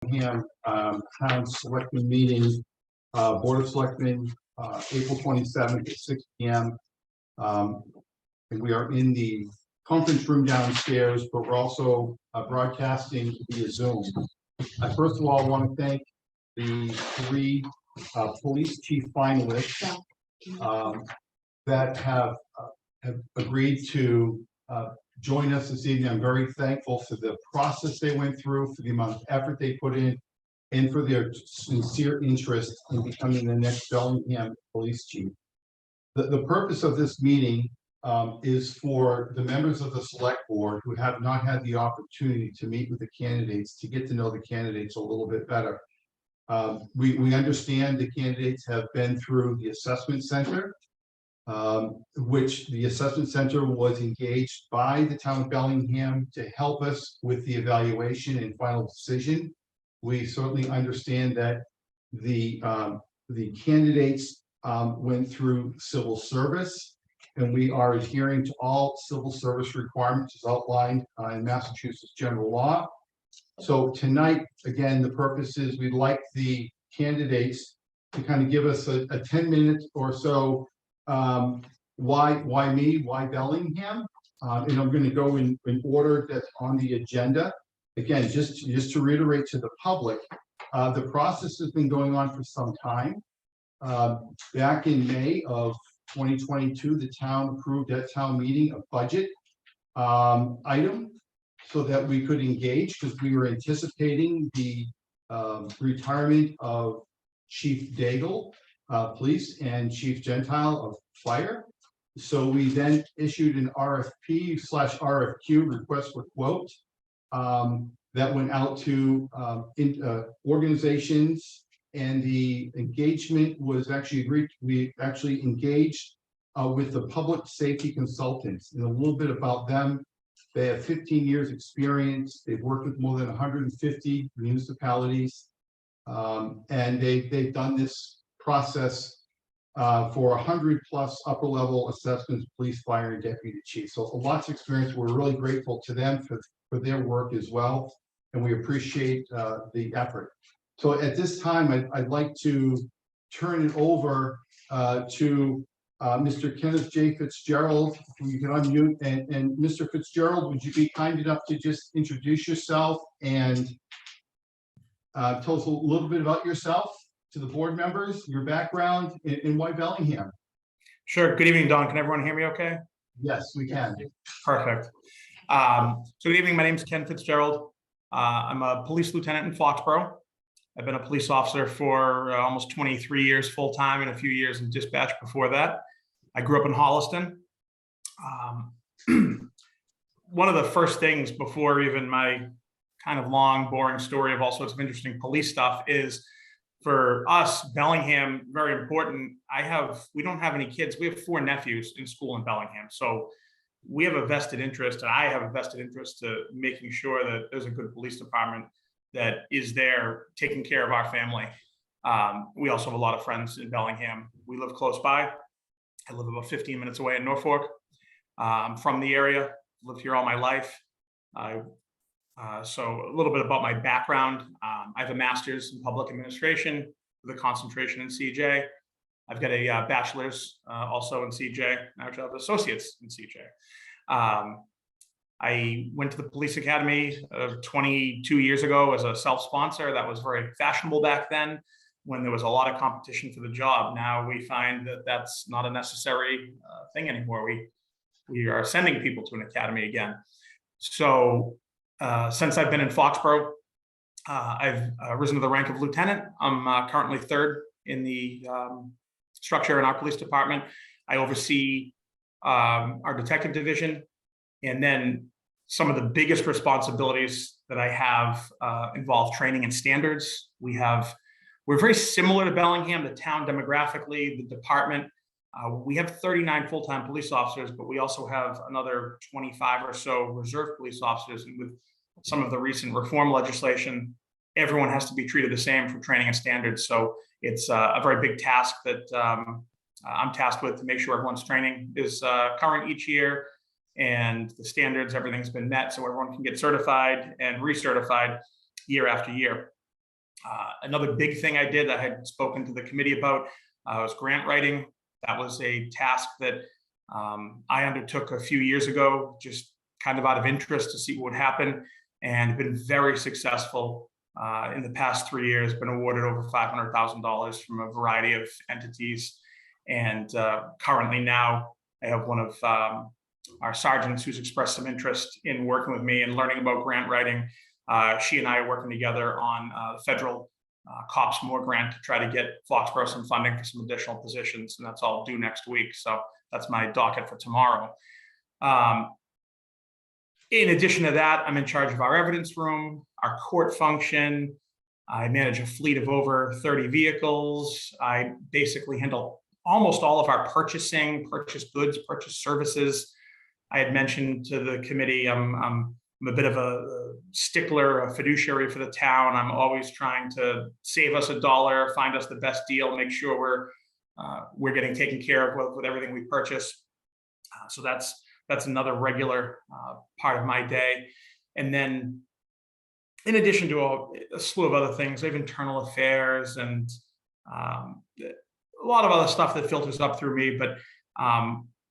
Bellingham Town Selectmen Meeting, Board of Selectmen, April 27th at 6 p.m. And we are in the conference room downstairs, but we're also broadcasting via Zoom. I first of all want to thank the three police chief finalists that have agreed to join us this evening. I'm very thankful for the process they went through, for the amount of effort they put in, and for their sincere interest in becoming the next Bellingham police chief. The purpose of this meeting is for the members of the select board who have not had the opportunity to meet with the candidates to get to know the candidates a little bit better. We understand the candidates have been through the assessment center, which the assessment center was engaged by the town of Bellingham to help us with the evaluation and final decision. We certainly understand that the candidates went through civil service, and we are adhering to all civil service requirements as outlined in Massachusetts general law. So tonight, again, the purpose is we'd like the candidates to kind of give us a 10 minutes or so. Why me? Why Bellingham? And I'm going to go in order that's on the agenda. Again, just to reiterate to the public, the process has been going on for some time. Back in May of 2022, the town approved at town meeting a budget item so that we could engage, because we were anticipating the retirement of Chief Daigle, police, and Chief Gentile of fire. So we then issued an RFP/RFQ, request for quote, that went out to organizations, and the engagement was actually agreed. We actually engaged with the public safety consultants, and a little bit about them. They have 15 years experience. They've worked with more than 150 municipalities, and they've done this process for 100+ upper level assessments, police, fire, and deputy chief. So lots of experience. We're really grateful to them for their work as well, and we appreciate the effort. So at this time, I'd like to turn it over to Mr. Kenneth J. Fitzgerald, who you can unmute. And Mr. Fitzgerald, would you be kind enough to just introduce yourself and tell us a little bit about yourself to the board members, your background, and why Bellingham? Sure. Good evening, Don. Can everyone hear me okay? Yes, we can. Perfect. So good evening. My name is Ken Fitzgerald. I'm a police lieutenant in Foxborough. I've been a police officer for almost 23 years full-time and a few years in dispatch before that. I grew up in Holliston. One of the first things before even my kind of long, boring story of all sorts of interesting police stuff is, for us, Bellingham, very important. We don't have any kids. We have 4 nephews in school in Bellingham. So we have a vested interest, and I have a vested interest to making sure that there's a good police department that is there taking care of our family. We also have a lot of friends in Bellingham. We live close by. I live about 15 minutes away in Norfolk. I'm from the area, lived here all my life. So a little bit about my background. I have a master's in public administration with a concentration in CJ. I've got a bachelor's also in CJ. I actually have associates in CJ. I went to the police academy 22 years ago as a self-sponsor. That was very fashionable back then, when there was a lot of competition for the job. Now we find that that's not a necessary thing anymore. We are sending people to an academy again. So since I've been in Foxborough, I've risen to the rank of lieutenant. I'm currently 3rd in the structure in our police department. I oversee our detective division. And then some of the biggest responsibilities that I have involve training and standards. We're very similar to Bellingham, the town demographically, the department. We have 39 full-time police officers, but we also have another 25 or so reserve police officers. And with some of the recent reform legislation, everyone has to be treated the same for training and standards. So it's a very big task that I'm tasked with, to make sure everyone's training is current each year, and the standards, everything's been met, so everyone can get certified and recertified year after year. Another big thing I did that I had spoken to the committee about was grant writing. That was a task that I undertook a few years ago, just kind of out of interest to see what would happen, and been very successful in the past 3 years. Been awarded over $500,000 from a variety of entities, and currently now I have one of our sergeants who's expressed some interest in working with me and learning about grant writing. She and I are working together on the federal Cops More grant to try to get Foxborough some funding for some additional positions, and that's all due next week. So that's my docket for tomorrow. In addition to that, I'm in charge of our evidence room, our court function. I manage a fleet of over 30 vehicles. I basically handle almost all of our purchasing, purchase goods, purchase services. I had mentioned to the committee, I'm a bit of a stickler, a fiduciary for the town. I'm always trying to save us a dollar, find us the best deal, make sure we're getting taken care of with everything we purchase. So that's another regular part of my day. And then in addition to a slew of other things, I have internal affairs and a lot of other stuff that filters up through me. But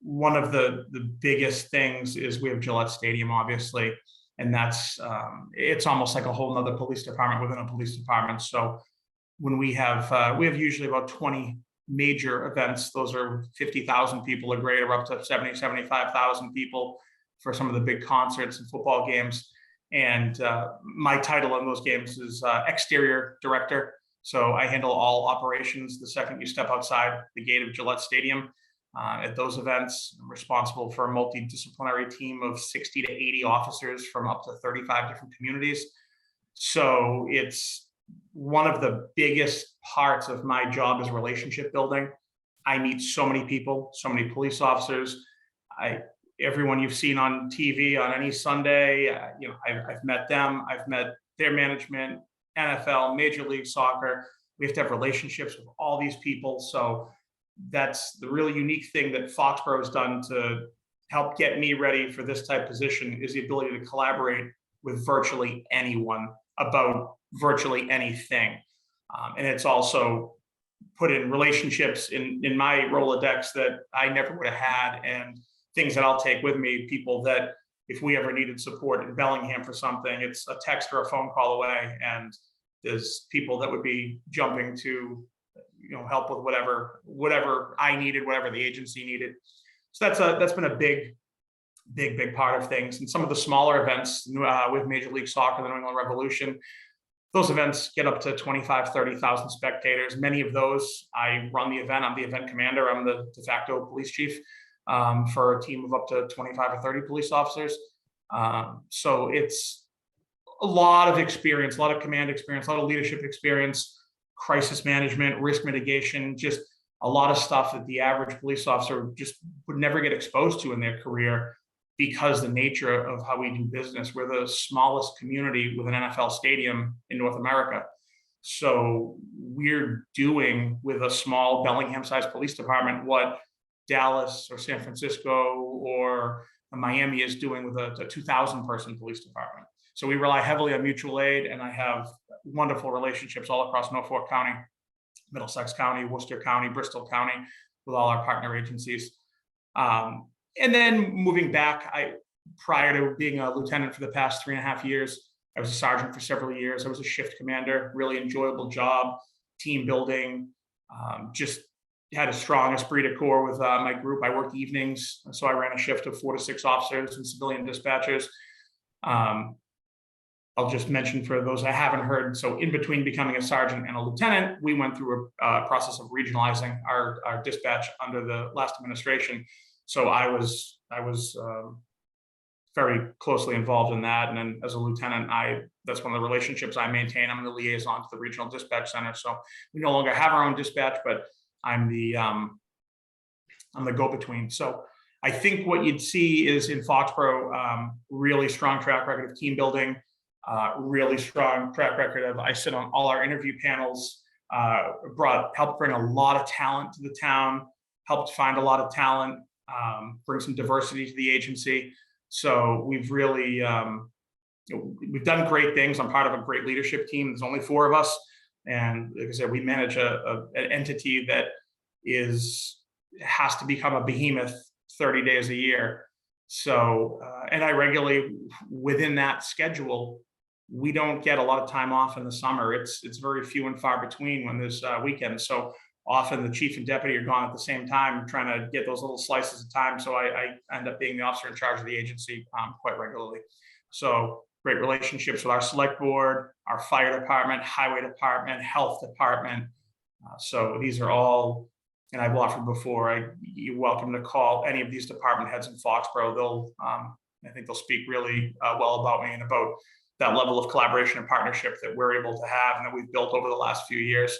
one of the biggest things is we have Gillette Stadium, obviously, and that's it's almost like a whole nother police department within a police department. So when we have usually about 20 major events, those are 50,000 people or greater, up to 70, 75,000 people for some of the big concerts and football games. And my title on those games is exterior director. So I handle all operations the second you step outside the gate of Gillette Stadium. At those events, I'm responsible for a multidisciplinary team of 60 to 80 officers from up to 35 different communities. So it's one of the biggest parts of my job is relationship building. I meet so many people, so many police officers. Everyone you've seen on TV on any Sunday, I've met them. I've met their management, NFL, Major League Soccer. We have to have relationships with all these people. So that's the really unique thing that Foxborough has done to help get me ready for this type of position, is the ability to collaborate with virtually anyone about virtually anything. And it's also put in relationships in my Rolodex that I never would have had, and things that I'll take with me, people that if we ever needed support in Bellingham for something, it's a text or a phone call away, and there's people that would be jumping to help with whatever I needed, whatever the agency needed. So that's been a big part of things. And some of the smaller events with Major League Soccer, the New England Revolution, those events get up to 25, 30,000 spectators. Many of those, I run the event. I'm the event commander. I'm the de facto police chief for a team of up to 25 or 30 police officers. So it's a lot of experience, a lot of command experience, a lot of leadership experience, crisis management, risk mitigation, just a lot of stuff that the average police officer just would never get exposed to in their career, because the nature of how we do business. We're the smallest community with an NFL stadium in North America. So we're doing with a small Bellingham-sized police department what Dallas or San Francisco or Miami is doing with a 2,000-person police department. So we rely heavily on mutual aid, and I have wonderful relationships all across Norfolk County, Middlesex County, Worcester County, Bristol County, with all our partner agencies. And then moving back, prior to being a lieutenant for the past 3.5 years, I was a sergeant for several years. I was a shift commander, really enjoyable job, team building, just had a strong esprit de corps with my group. I worked evenings, so I ran a shift of 4 to 6 officers and civilian dispatchers. I'll just mention for those I haven't heard, so in between becoming a sergeant and a lieutenant, we went through a process of regionalizing our dispatch under the last administration. So I was very closely involved in that. And then as a lieutenant, that's one of the relationships I maintain. I'm the liaison to the regional dispatch center. So we no longer have our own dispatch, but I'm the go-between. So I think what you'd see is in Foxborough, really strong track record of team building, really strong track record of, I sit on all our interview panels, helped bring a lot of talent to the town, helped find a lot of talent, bring some diversity to the agency. So we've really, we've done great things. I'm part of a great leadership team. There's only 4 of us. And like I said, we manage an entity that has to become a behemoth 30 days a year. So, and I regularly, within that schedule, we don't get a lot of time off in the summer. It's very few and far between when there's weekends. So often the chief and deputy are gone at the same time, trying to get those little slices of time. So I end up being the officer in charge of the agency quite regularly. So great relationships with our select board, our fire department, highway department, health department. So these are all, and I've offered before, you're welcome to call any of these department heads in Foxborough. They'll, I think they'll speak really well about me and about that level of collaboration and partnership that we're able to have and that we've built over the last few years.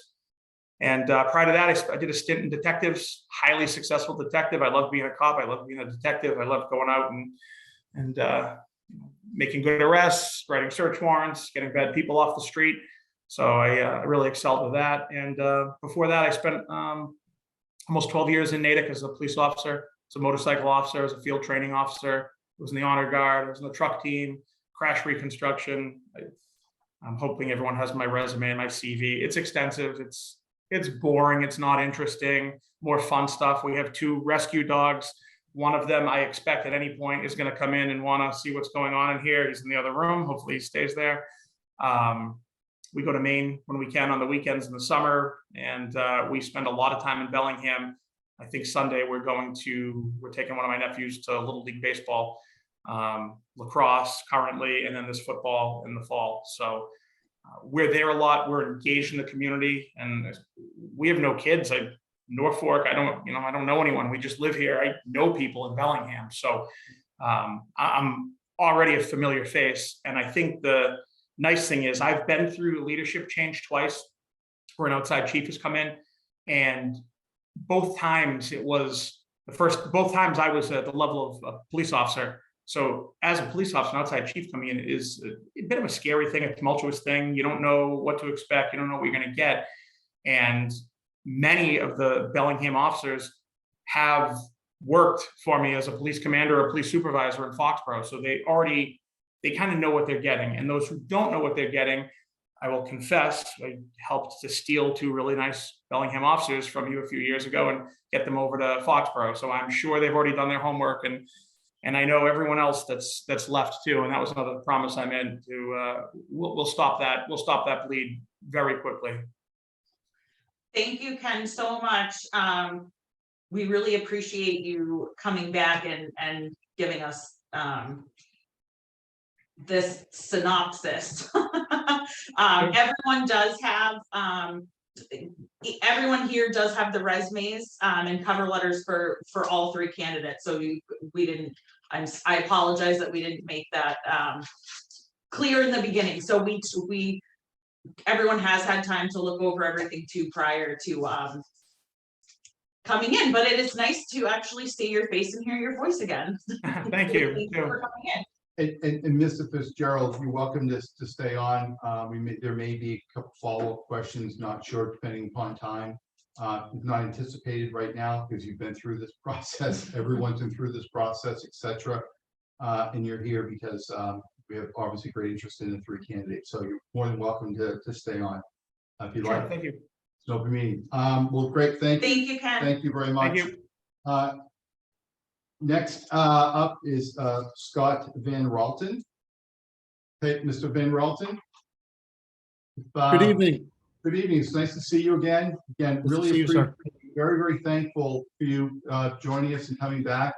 And prior to that, I did a stint in detectives, highly successful detective. I love being a cop. I love being a detective. I love going out and making good arrests, writing search warrants, getting bad people off the street. So I really excelled with that. And before that, I spent almost 12 years in Natick as a police officer, as a motorcycle officer, as a field training officer. I was in the honor guard. I was in the truck team, crash reconstruction. I'm hoping everyone has my resume and my CV. It's extensive. It's boring. It's not interesting. More fun stuff. We have 2 rescue dogs. One of them, I expect at any point, is going to come in and want to see what's going on in here. He's in the other room. Hopefully he stays there. We go to Maine when we can on the weekends in the summer, and we spend a lot of time in Bellingham. I think Sunday we're taking one of my nephews to Little League Baseball, lacrosse currently, and then this football in the fall. So we're there a lot. We're engaged in the community, and we have no kids. Norfolk, I don't know anyone. We just live here. I know people in Bellingham. So I'm already a familiar face. And I think the nice thing is I've been through leadership change twice where an outside chief has come in. And both times both times I was at the level of a police officer. So as a police officer, an outside chief coming in is a bit of a scary thing, a tumultuous thing. You don't know what to expect. You don't know what you're going to get. And many of the Bellingham officers have worked for me as a police commander or police supervisor in Foxborough. So they kind of know what they're getting. And those who don't know what they're getting, I will confess, I helped to steal 2 really nice Bellingham officers from you a few years ago and get them over to Foxborough. So I'm sure they've already done their homework, and I know everyone else that's left too. And that was another promise I made to we'll stop that bleed very quickly. Thank you, Ken, so much. We really appreciate you coming back and giving us this synopsis. Everyone here does have the resumes and cover letters for all 3 candidates. So I apologize that we didn't make that clear in the beginning. So everyone has had time to look over everything too prior to coming in, but it is nice to actually see your face and hear your voice again. Thank you. Thank you for coming in. And Mr. Fitzgerald, you're welcome to stay on. There may be a couple follow-up questions, not sure, depending upon time. Not anticipated right now because you've been through this process. Everyone's been through this process, etc. And you're here because we have obviously great interest in the 3 candidates. So you're more than welcome to stay on if you'd like. Thank you. It's an open meeting. Well, great. Thank you. Thank you, Ken. Thank you very much. Thank you. Next up is Scott Van Ralton. Hey, Mr. Van Ralton. Good evening. Good evening. It's nice to see you again. Again, Nice to really see you, sir. very, very thankful for you joining us and coming back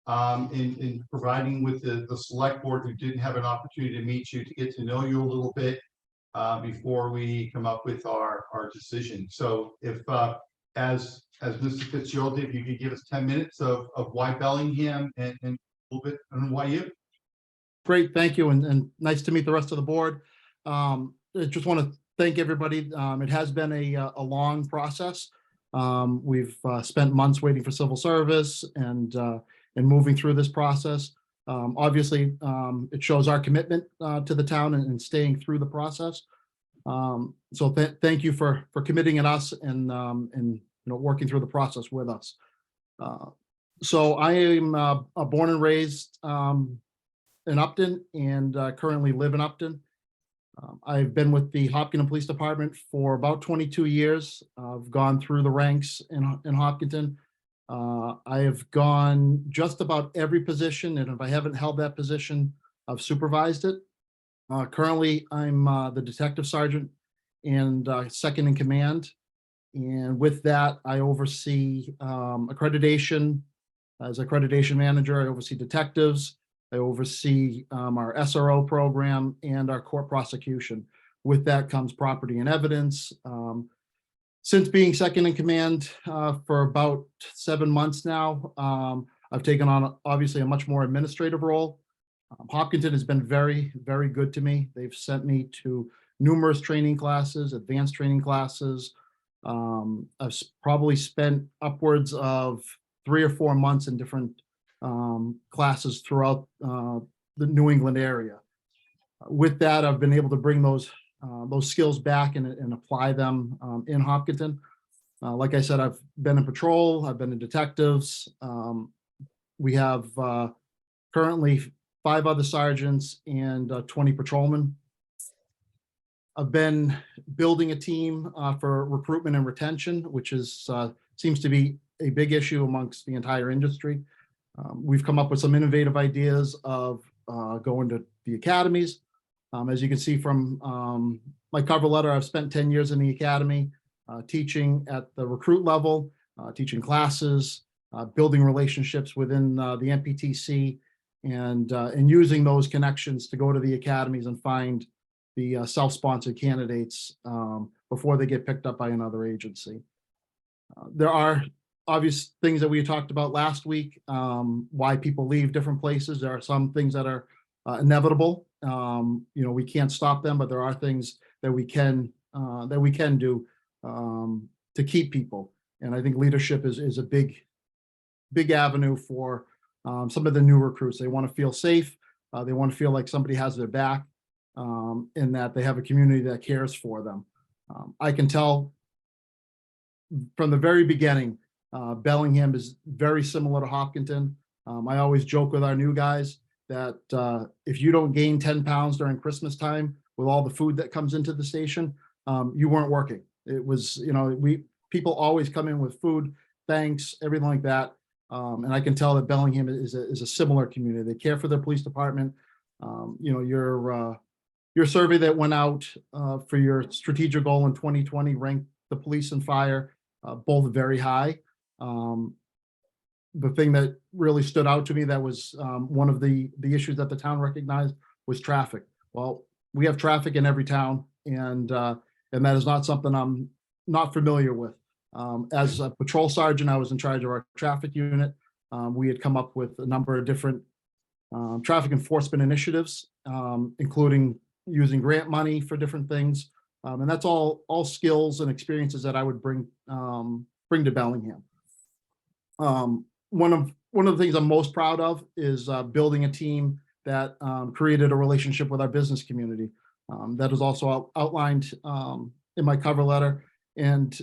and providing with the select board who didn't have an opportunity to meet you, to get to know you a little bit before we come up with our decision. So if as Mr. Fitzgerald did, if you could give us 10 minutes of why Bellingham and a little bit on why you. Great, thank you, and nice to meet the rest of the board. I just want to thank everybody. It has been a long process. We've spent months waiting for civil service and moving through this process. Obviously, it shows our commitment to the town and staying through the process. So thank you for committing in us and working through the process with us. So I am born and raised in Upton and currently live in Upton. I've been with the Hopkinton Police Department for about 22 years. I've gone through the ranks in Hopkinton. I have gone just about every position, and if I haven't held that position, I've supervised it. Currently, I'm the detective sergeant and second in command. And with that, I oversee accreditation. As accreditation manager, I oversee detectives. I oversee our SRO program and our court prosecution. With that comes property and evidence. Since being second in command for about 7 months now, I've taken on obviously a much more administrative role. Hopkinton has been very, very good to me. They've sent me to numerous training classes, advanced training classes. I've probably spent upwards of 3 or 4 months in different classes throughout the New England area. With that, I've been able to bring those skills back and apply them in Hopkinton. Like I said, I've been in patrol, I've been in detectives. We have currently 5 other sergeants and 20 patrolmen. I've been building a team for recruitment and retention, which is seems to be a big issue amongst the entire industry. We've come up with some innovative ideas of going to the academies. As you can see from my cover letter, I've spent 10 years in the academy, teaching at the recruit level, teaching classes, building relationships within the NPTC, and using those connections to go to the academies and find the self-sponsored candidates before they get picked up by another agency. There are obvious things that we talked about last week, why people leave different places. There are some things that are inevitable. We can't stop them, but there are things that we can do to keep people. And I think leadership is a big avenue for some of the new recruits. They want to feel safe. They want to feel like somebody has their back, and that they have a community that cares for them. I can tell from the very beginning, Bellingham is very similar to Hopkinton. I always joke with our new guys that if you don't gain 10 pounds during Christmas time with all the food that comes into the station, you weren't working. It was, people always come in with food, thanks, everything like that. And I can tell that Bellingham is a similar community. They care for their police department. Your survey that went out for your strategic goal in 2020 ranked the police and fire both very high. The thing that really stood out to me that was one of the issues that the town recognized was traffic. Well, we have traffic in every town, and that is not something I'm not familiar with. As a patrol sergeant, I was in charge of our traffic unit. We had come up with a number of different traffic enforcement initiatives, including using grant money for different things. And that's all skills and experiences that I would bring to Bellingham. One of the things I'm most proud of is building a team that created a relationship with our business community. That is also outlined in my cover letter. And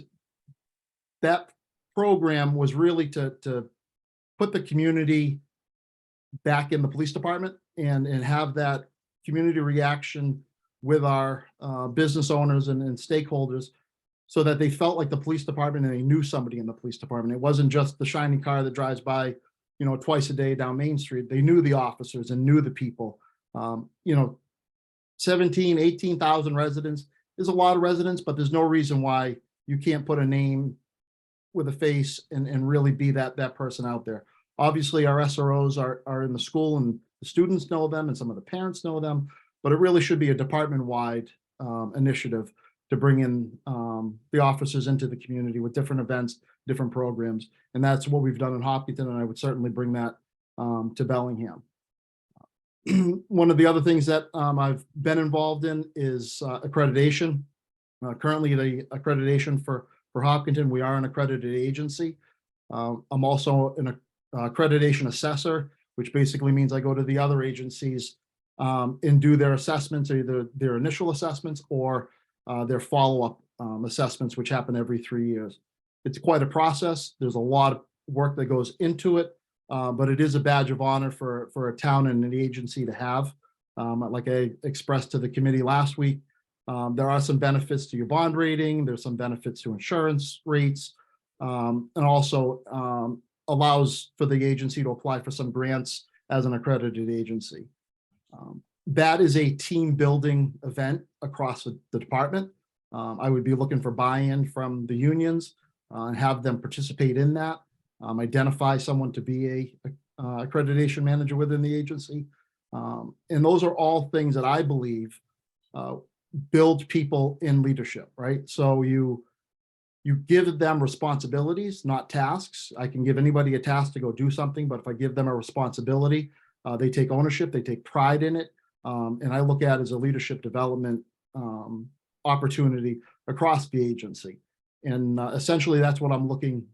that program was really to put the community back in the police department and have that community reaction with our business owners and stakeholders, so that they felt like the police department and they knew somebody in the police department. It wasn't just the shiny car that drives by, twice a day down Main Street. They knew the officers and knew the people. 17, 18,000 residents is a lot of residents, but there's no reason why you can't put a name with a face and really be that person out there. Obviously, our SROs are in the school and the students know them and some of the parents know them, but it really should be a department-wide initiative to bring in the officers into the community with different events, different programs. And that's what we've done in Hopkinton, and I would certainly bring that to Bellingham. One of the other things that I've been involved in is accreditation. Currently, the accreditation for Hopkinton, we are an accredited agency. I'm also an accreditation assessor, which basically means I go to the other agencies and do their assessments, either their initial assessments or their follow-up assessments, which happen every 3 years. It's quite a process. There's a lot of work that goes into it, but it is a badge of honor for a town and an agency to have. Like I expressed to the committee last week, there are some benefits to your bond rating. There's some benefits to insurance rates, and also allows for the agency to apply for some grants as an accredited agency. That is a team building event across the department. I would be looking for buy-in from the unions and have them participate in that. Identify someone to be a accreditation manager within the agency. And those are all things that I believe build people in leadership, right? So you give them responsibilities, not tasks. I can give anybody a task to go do something, but if I give them a responsibility, they take ownership, they take pride in it. And I look at it as a leadership development opportunity across the agency. And essentially that's what I'm looking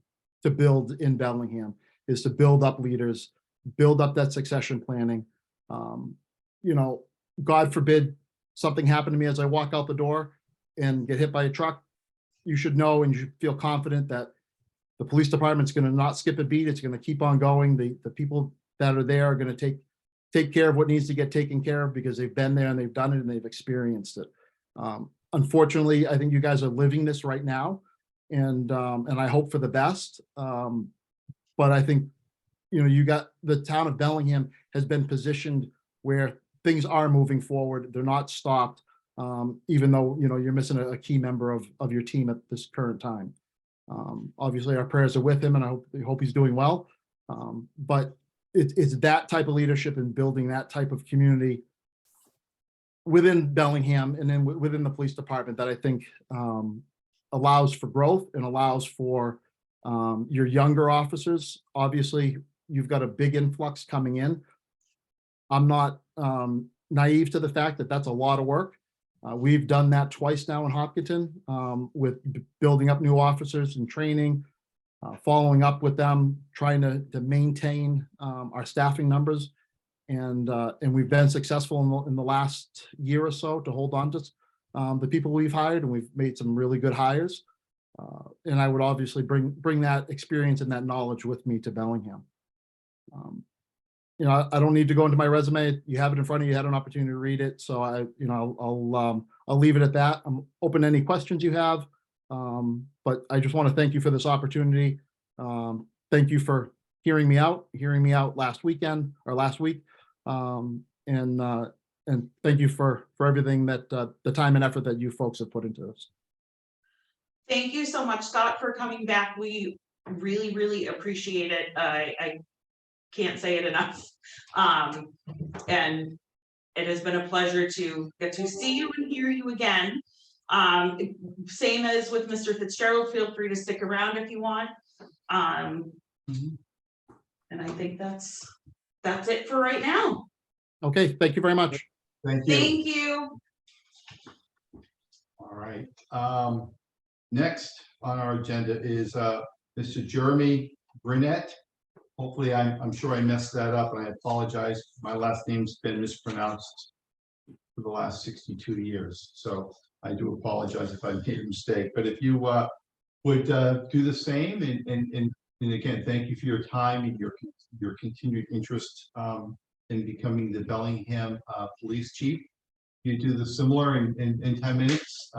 to build in Bellingham, is to build up leaders, build up that succession planning. You know, God forbid something happened to me as I walk out the door and get hit by a truck. You should know and you should feel confident that the police department's going to not skip a beat. It's going to keep on going. The people that are there are going to take care of what needs to get taken care of because they've been there and they've done it and they've experienced it. Unfortunately, I think you guys are living this right now, and I hope for the best. But I think, you know, you got the town of Bellingham has been positioned where things are moving forward. They're not stopped, even though, you know, you're missing a key member of your team at this current time. Obviously, our prayers are with him, and I hope he's doing well. But it's that type of leadership and building that type of community within Bellingham and then within the police department that I think allows for growth and allows for your younger officers. Obviously, you've got a big influx coming in. I'm not naive to the fact that that's a lot of work. We've done that twice now in Hopkinton with building up new officers and training, following up with them, trying to maintain our staffing numbers. And we've been successful in the last year or so to hold on to the people we've hired, and we've made some really good hires. And I would obviously bring that experience and that knowledge with me to Bellingham. You know, I don't need to go into my resume. You have it in front of you. You had an opportunity to read it. So I'll leave it at that. I'm open to any questions you have. But I just want to thank you for this opportunity. Thank you for hearing me out last week. And thank you for everything that the time and effort that you folks have put into this. Thank you so much, Scott, for coming back. We really, really appreciate it. I can't say it enough. And it has been a pleasure to get to see you and hear you again. Same as with Mr. Fitzgerald, feel free to stick around if you want. And I think that's it for right now. Okay, thank you very much. Thank you. Thank you. All right. Next on our agenda is Mr. Jeremy Burnett. Hopefully, I'm sure I messed that up, and I apologize. My last name's been mispronounced for the last 62 years, so I do apologize if I made a mistake. But if you would do the same, and again, thank you for your time and your continued interest in becoming the Bellingham Police Chief. You do the similar in 10 minutes.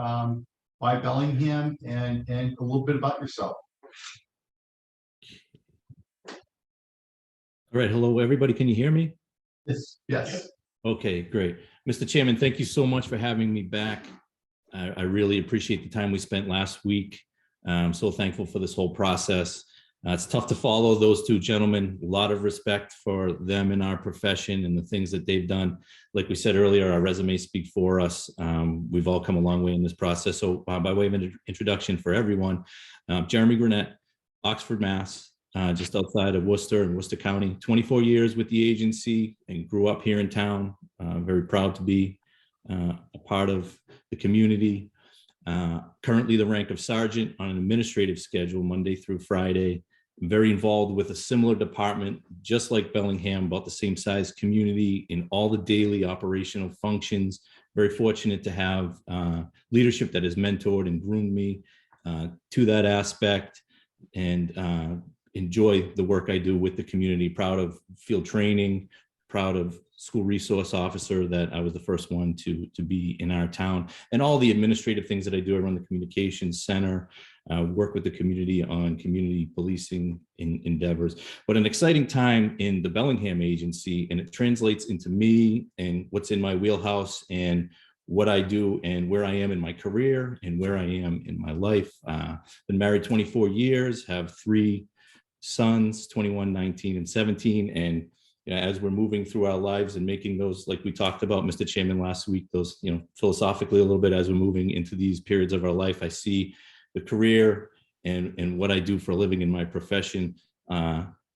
By Bellingham and a little bit about yourself. All right, hello, everybody. Can you hear me? Yes. Okay, great. Mr. Chairman, thank you so much for having me back. I really appreciate the time we spent last week. I'm so thankful for this whole process. It's tough to follow those two gentlemen. A lot of respect for them in our profession and the things that they've done. Like we said earlier, our resumes speak for us. We've all come a long way in this process. So by way of an introduction for everyone, Jeremy Gurnett, Oxford, Mass, just outside of Worcester and Worcester County, 24 years with the agency and grew up here in town. Very proud to be a part of the community. Currently the rank of sergeant on an administrative schedule, Monday through Friday. Very involved with a similar department, just like Bellingham, about the same size community in all the daily operational functions. Very fortunate to have leadership that has mentored and groomed me to that aspect, and enjoy the work I do with the community. Proud of field training, proud of school resource officer that I was the first one to be in our town, and all the administrative things that I do. I run the communications center, work with the community on community policing endeavors. But an exciting time in the Bellingham agency, and it translates into me and what's in my wheelhouse and what I do and where I am in my career and where I am in my life. Been married 24 years, have 3 sons, 21, 19, and 17. And as we're moving through our lives and making those, like we talked about, Mr. Chairman, last week, those, philosophically a little bit, as we're moving into these periods of our life, I see the career and what I do for a living in my profession.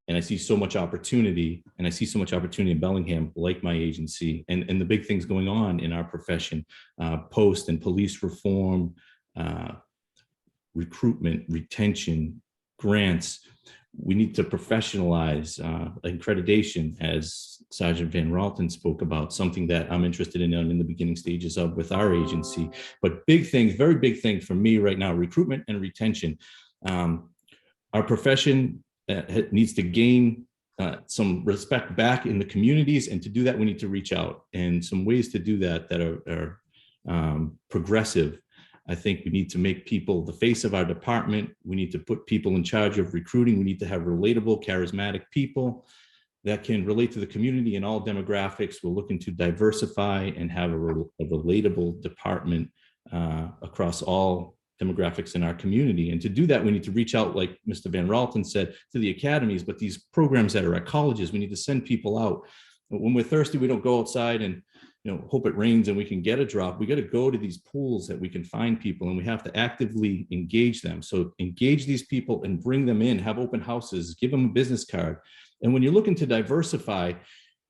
And I see so much opportunity, and I see so much opportunity in Bellingham, like my agency, and the big things going on in our profession, post and police reform, recruitment, retention, grants. We need to professionalize accreditation, as Sergeant Van Ralton spoke about, something that I'm interested in the beginning stages of with our agency. But big things, very big thing for me right now, recruitment and retention. Our profession needs to gain some respect back in the communities, and to do that, we need to reach out. And some ways to do that are progressive. I think we need to make people the face of our department. We need to put people in charge of recruiting. We need to have relatable, charismatic people that can relate to the community in all demographics. We're looking to diversify and have a relatable department across all demographics in our community. And to do that, we need to reach out, like Mr. Van Ralton said, to the academies, but these programs that are at colleges, we need to send people out. When we're thirsty, we don't go outside and hope it rains and we can get a drop. We got to go to these pools that we can find people, and we have to actively engage them. So engage these people and bring them in, have open houses, give them a business card. And when you're looking to diversify,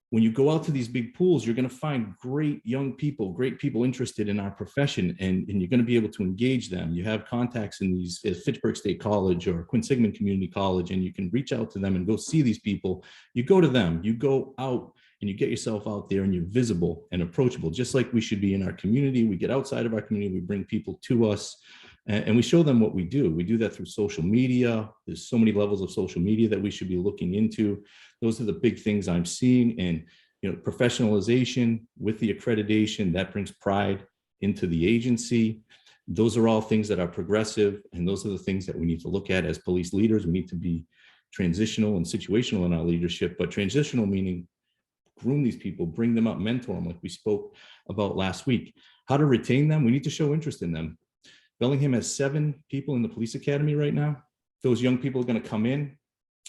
when you go out to these big pools, you're going to find great young people, great people interested in our profession, and you're going to be able to engage them. You have contacts in these at Fitchburg State College or Quinn-Sigmund Community College, and you can reach out to them and go see these people. You go to them, you go out, and you get yourself out there, and you're visible and approachable, just like we should be in our community. We get outside of our community, we bring people to us, and we show them what we do. We do that through social media. There's so many levels of social media that we should be looking into. Those are the big things I'm seeing. And professionalization with the accreditation, that brings pride into the agency. Those are all things that are progressive, and those are the things that we need to look at as police leaders. We need to be transitional and situational in our leadership, but transitional meaning groom these people, bring them up, mentor them, like we spoke about last week. How to retain them? We need to show interest in them. Bellingham has 7 people in the police academy right now. Those young people are going to come in.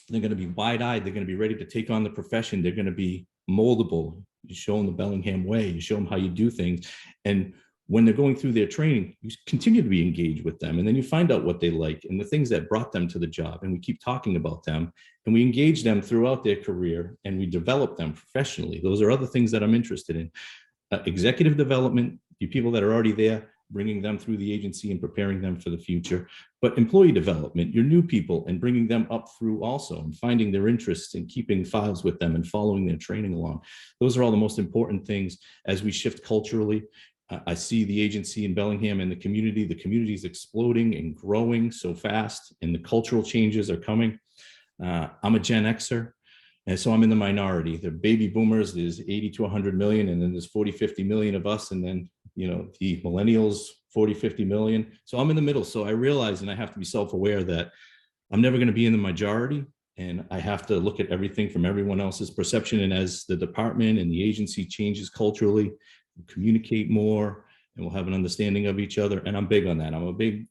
They're going to be wide-eyed. They're going to be ready to take on the profession. They're going to be moldable. You show them the Bellingham way. You show them how you do things. And when they're going through their training, you continue to be engaged with them. And then you find out what they like and the things that brought them to the job. And we keep talking about them, and we engage them throughout their career, and we develop them professionally. Those are other things that I'm interested in. Executive development, you people that are already there, bringing them through the agency and preparing them for the future. But employee development, your new people, and bringing them up through also, and finding their interests and keeping files with them and following their training along. Those are all the most important things as we shift culturally. I see the agency in Bellingham and the community is exploding and growing so fast, and the cultural changes are coming. I'm a Gen Xer, and so I'm in the minority. The baby boomers, there's 80 to 100 million, and then there's 40, 50 million of us, and then the millennials, 40, 50 million. So I'm in the middle. So I realize, and I have to be self-aware, that I'm never going to be in the majority, and I have to look at everything from everyone else's perception. And as the department and the agency changes culturally, we'll communicate more, and we'll have an understanding of each other. And I'm big on that. I'm a big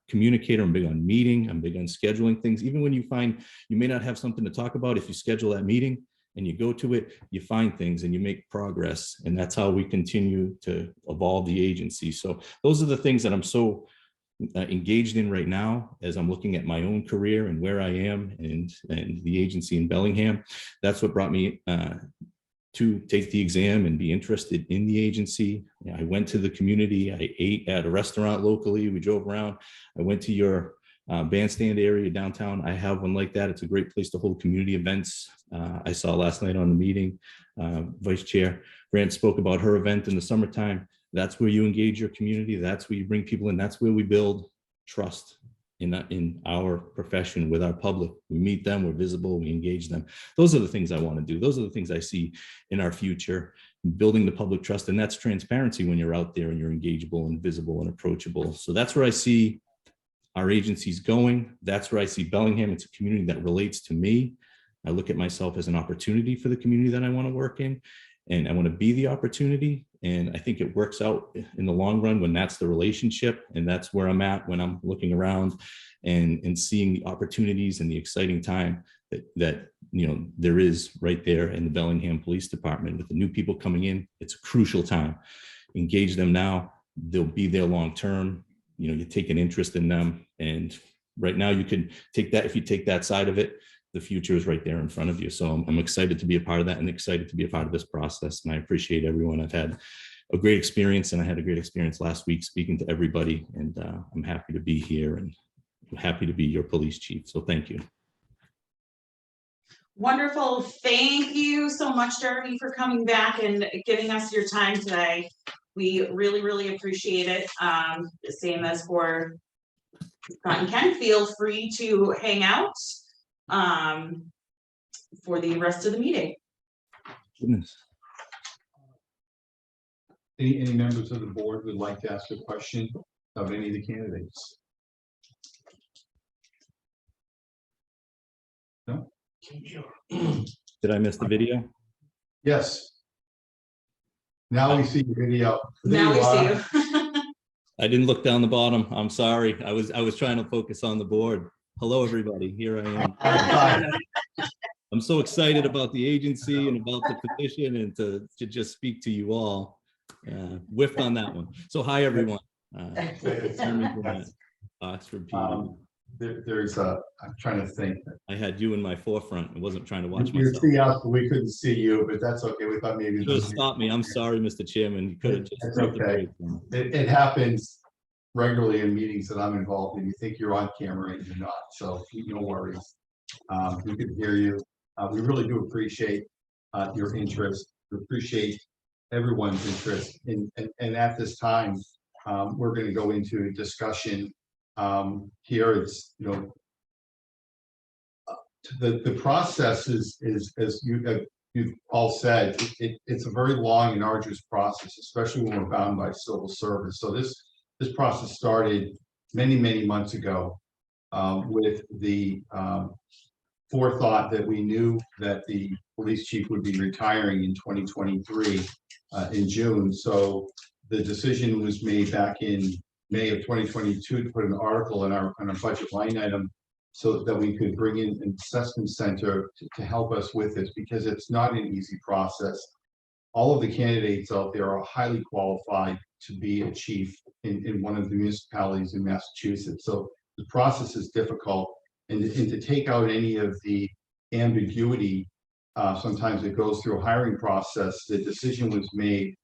communicator. I'm big on meeting. I'm big on scheduling things. Even when you find you may not have something to talk about, if you schedule that meeting and you go to it, you find things and you make progress. And that's how we continue to evolve the agency. So those are the things that I'm so engaged in right now as I'm looking at my own career and where I am and the agency in Bellingham. That's what brought me to take the exam and be interested in the agency. I went to the community. I ate at a restaurant locally. We drove around. I went to your bandstand area downtown. I have one like that. It's a great place to hold community events. I saw last night on the meeting, Vice Chair Grant spoke about her event in the summertime. That's where you engage your community. That's where you bring people in. That's where we build trust in our profession with our public. We meet them, we're visible, we engage them. Those are the things I want to do. Those are the things I see in our future, building the public trust. And that's transparency when you're out there and you're engageable and visible and approachable. So that's where I see our agencies going. That's where I see Bellingham. It's a community that relates to me. I look at myself as an opportunity for the community that I want to work in, and I want to be the opportunity. And I think it works out in the long run when that's the relationship. And that's where I'm at when I'm looking around and seeing the opportunities and the exciting time that there is right there in the Bellingham Police Department with the new people coming in. It's a crucial time. Engage them now. They'll be there long term. You take an interest in them. And right now you can take that. If you take that side of it, the future is right there in front of you. So I'm excited to be a part of that and excited to be a part of this process. And I appreciate everyone. I've had a great experience, and I had a great experience last week speaking to everybody. And I'm happy to be here and I'm happy to be your police chief. So thank you. Wonderful. Thank you so much, Jeremy, for coming back and giving us your time today. We really, really appreciate it. Same as for Scott and Ken, feel free to hang out for the rest of the meeting. Goodness. Any members of the board would like to ask a question of any of the candidates? No? Did I miss the video? Yes. Now we see the video. There Now you we are. see you. I didn't look down the bottom. I'm sorry. I was trying to focus on the board. Hello, everybody. Here I am. Hi. I'm so excited about the agency and about the position and to just speak to you all. Whiffed on that one. So hi, everyone. Oxford PD. There's a, I'm trying to think. I had you in my forefront. I wasn't trying to watch You myself. see us, but we couldn't see you, but that's okay. We thought maybe. You could have stopped me. I'm sorry, Mr. Chairman. You could have just. That's okay. It happens regularly in meetings that I'm involved in. You think you're on camera and you're not, so no worries. We can hear you. We really do appreciate your interest. We appreciate everyone's interest. And at this time, we're going to go into a discussion. Here it's, the process is as you've all said, it's a very long and arduous process, especially when we're bound by civil service. So this process started many months ago with the forethought that we knew that the police chief would be retiring in 2023 in June. So the decision was made back in May of 2022 to put an article in our budget line item so that we could bring in an assessment center to help us with this, because it's not an easy process. All of the candidates out there are highly qualified to be a chief in one of the municipalities in Massachusetts. So the process is difficult, and to take out any of the ambiguity, sometimes it goes through a hiring process. The decision was made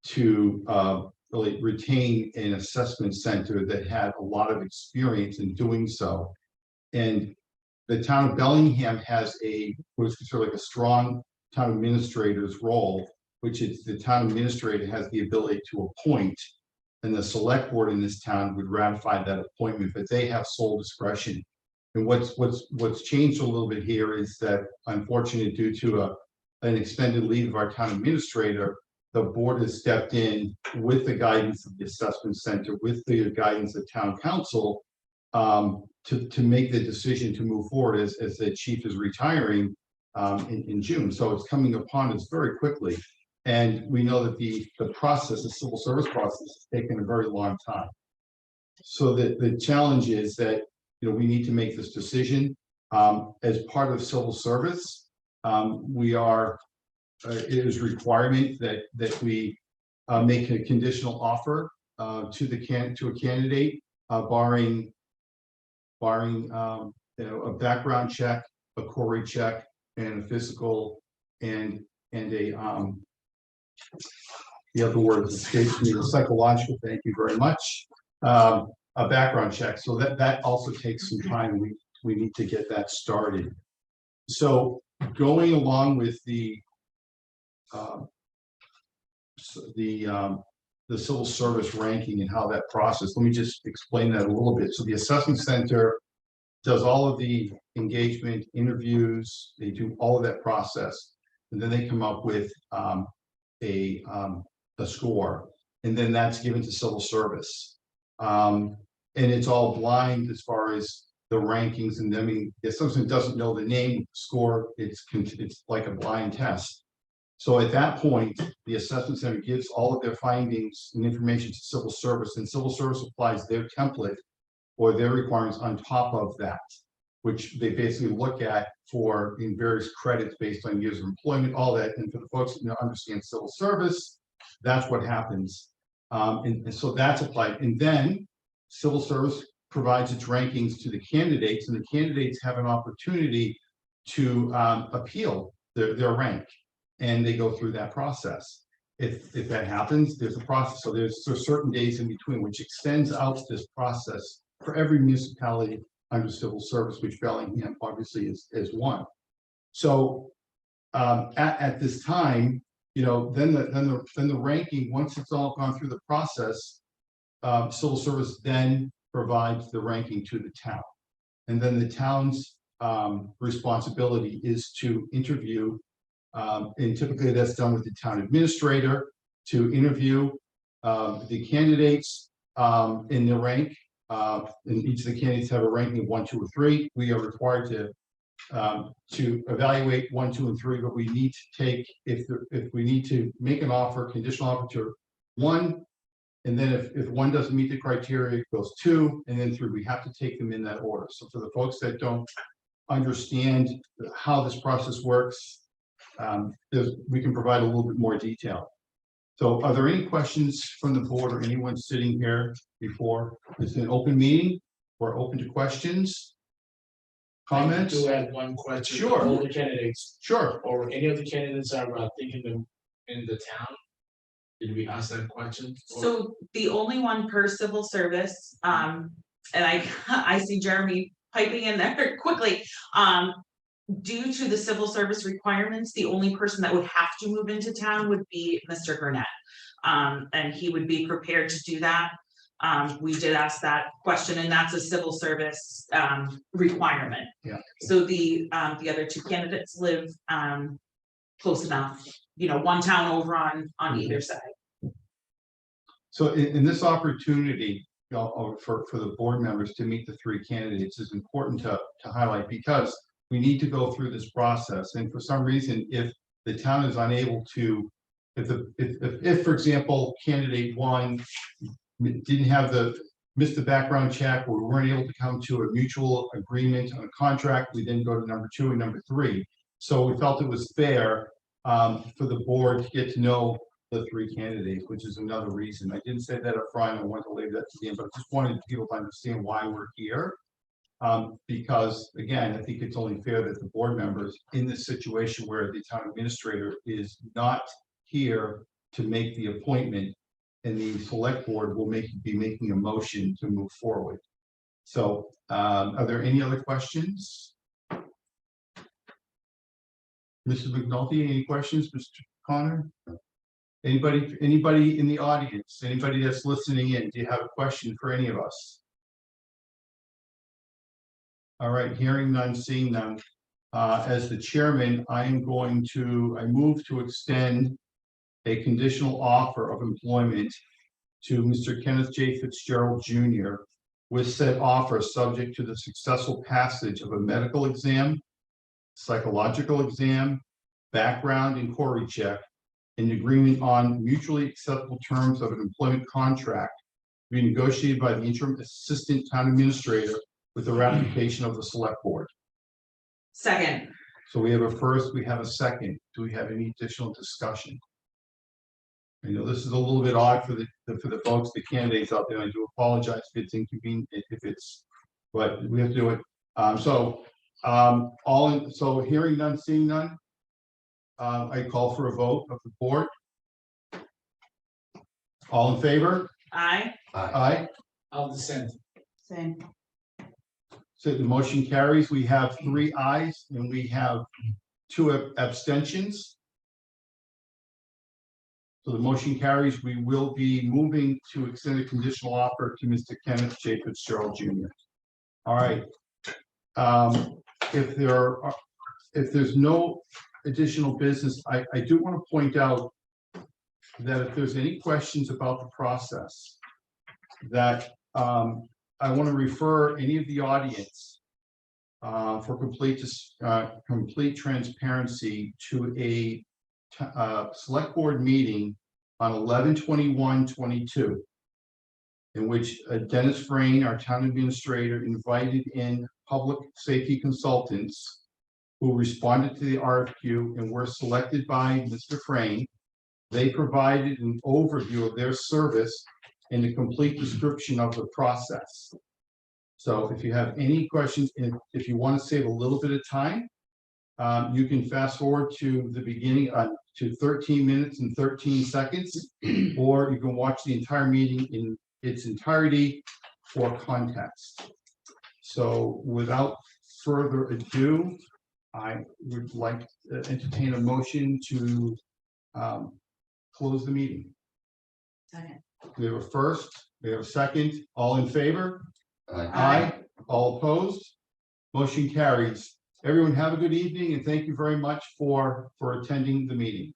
to really retain an assessment center that had a lot of experience in doing so. And the town of Bellingham has what is considered like a strong town administrator's role, which is the town administrator has the ability to appoint, and the select board in this town would ratify that appointment, but they have sole discretion. And what's changed a little bit here is that, unfortunately, due to an extended leave of our town administrator, the board has stepped in with the guidance of the assessment center, with the guidance of town council, to make the decision to move forward as the chief is retiring in June. So it's coming upon us very quickly. And we know that the process, the civil service process, has taken a very long time. So the challenge is that we need to make this decision as part of civil service. It is requirement that we make a conditional offer to a candidate, barring a background check, a query check, and a physical, and a the other word escapes me, the psychological. Thank you very much. A background check. So that also takes some time. We need to get that started. So going along with the the civil service ranking and how that process, let me just explain that a little bit. So the assessment center does all of the engagement, interviews, they do all of that process. And then they come up with a score, and then that's given to civil service. And it's all blind as far as the rankings. And I mean, if someone doesn't know the name score, it's like a blind test. So at that point, the assessment center gives all of their findings and information to civil service, and civil service applies their template or their requirements on top of that, which they basically look at for in various credits based on years of employment, all that. And for the folks that understand civil service, that's what happens. And so that's applied. And then civil service provides its rankings to the candidates, and the candidates have an opportunity to appeal their rank. And they go through that process. If that happens, there's a process. So there's certain days in between, which extends out this process for every municipality under civil service, which Bellingham obviously is one. So at this time, you know, then the ranking, once it's all gone through the process, civil service then provides the ranking to the town, and then the town's responsibility is to interview. And typically that's done with the town administrator to interview the candidates in their rank. And each of the candidates have a ranking of 1, 2, or 3. We are required to evaluate 1, 2, and 3, but we need to take, if we need to make an offer, conditional offer to 1, and then if 1 doesn't meet the criteria, it goes 2, and then 3. We have to take them in that order. So for the folks that don't understand how this process works, we can provide a little bit more detail. So are there any questions from the board or anyone sitting here before? It's an open meeting. We're open to questions, comments. I do have one question. Sure. All the candidates, Sure. or any of the candidates are thinking in the town? Did we ask that question? Or- So the only one per civil service, and I see Jeremy piping in there quickly. Due to the civil service requirements, the only person that would have to move into town would be Mr. Gurnett. And he would be prepared to do that. We did ask that question, and that's a civil service requirement. Yeah. So the other 2 candidates live close enough, you know, one town over on either side. So in this opportunity, you know, for the board members to meet the 3 candidates is important to highlight, because we need to go through this process. And for some reason, if the town is unable to, if for example, candidate 1 missed the background check, or we weren't able to come to a mutual agreement on a contract, we then go to number 2 and number 3. So we felt it was fair for the board to get to know the 3 candidates, which is another reason. I didn't say that up front. I wanted to leave that to the end, but I just wanted people to understand why we're here. Because again, I think it's only fair that the board members in this situation where the town administrator is not here to make the appointment, and the select board will be making a motion to move forward. So are there any other questions? Mrs. McNulty, any questions? Mr. Connor? Anybody in the audience, anybody that's listening in, do you have a question for any of us? All right, hearing none, seeing none. As the chairman, I move to extend a conditional offer of employment to Mr. Kenneth J. Fitzgerald Jr. with said offer subject to the successful passage of a medical exam, psychological exam, background inquiry check, and agreement on mutually acceptable terms of an employment contract to be negotiated by the interim assistant town administrator with the ratification of the select board. Second. So we have a first, we have a second. Do we have any additional discussion? I know this is a little bit odd for the folks, the candidates out there. I do apologize if it's inconvenient, but we have to do it. So hearing none, seeing none. I call for a vote of the board. All in favor? Aye. Aye. I'll dissent. Same. So the motion carries. We have 3 ayes and we have 2 abstentions. So the motion carries. We will be moving to extend a conditional offer to Mr. Kenneth J. Fitzgerald Jr. All right. If there's no additional business, I do want to point out that if there's any questions about the process, that I want to refer any of the audience for complete transparency to a select board meeting on 11/21/22, in which Dennis Frayne, our town administrator, invited in public safety consultants who responded to the RFQ and were selected by Mr. Frayne. They provided an overview of their service and a complete description of the process. So if you have any questions, and if you want to save a little bit of time, you can fast forward to the beginning to 13 minutes and 13 seconds, or you can watch the entire meeting in its entirety for context. So without further ado, I would like to entertain a motion to close the meeting. Second. We have a first, we have a second, all in favor? Aye. All opposed? Motion carries. Everyone have a good evening and thank you very much for attending the meeting.